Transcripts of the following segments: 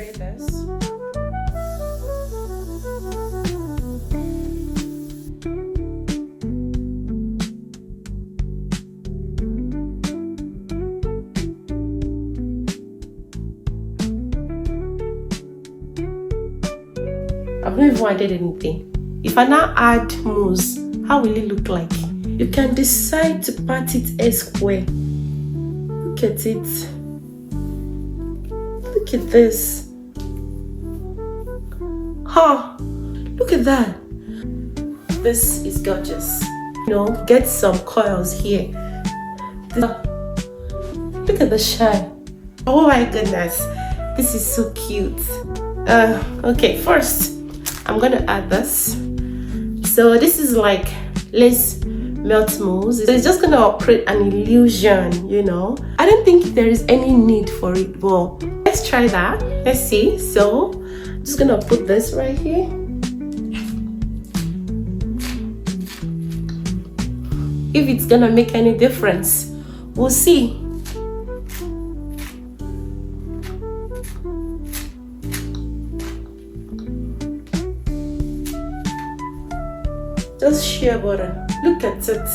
try this. I've not even added anything. If I now add mousse, how will it look like? You can decide to part it a square. Look at it. Look at this. Huh, look at that. This is gorgeous. You know, get some coils here. Look at the shine. Oh my goodness, this is so cute. Okay, first I'm gonna add this. So this is like lace melt mousse. So it's just gonna create an illusion, you know. I don't think there is any need for it, but let's try that. Let's see. So I'm just gonna put this right here. If it's gonna make any difference, we'll see. Just shea butter. Look at it.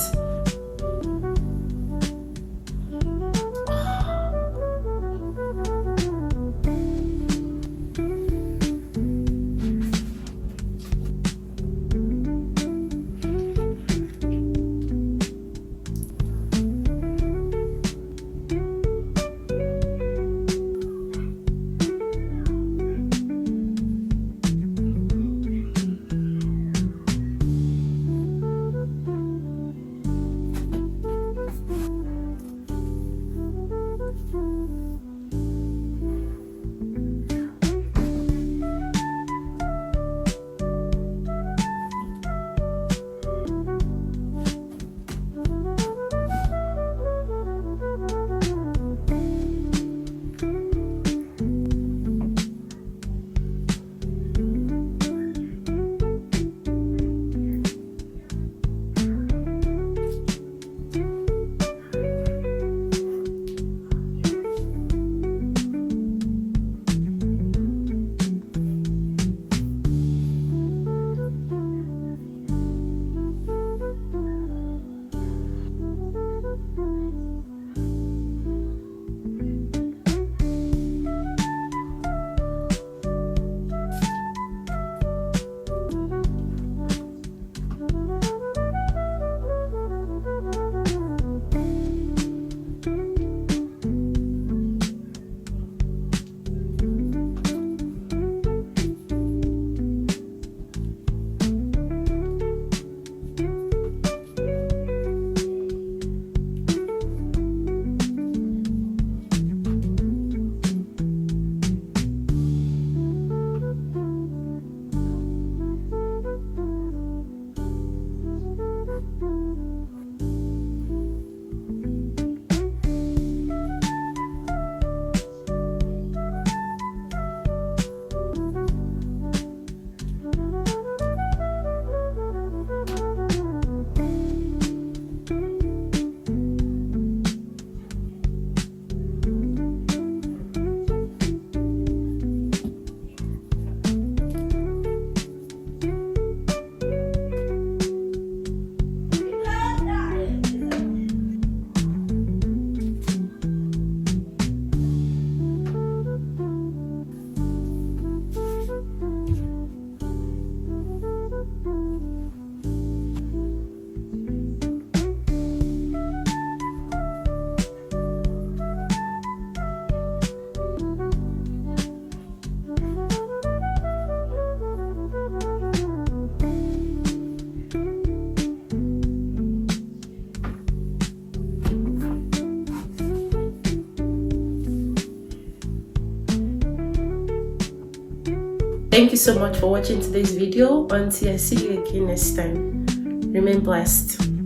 Thank you so much for watching today's video. Until I see you again next time, remain blessed.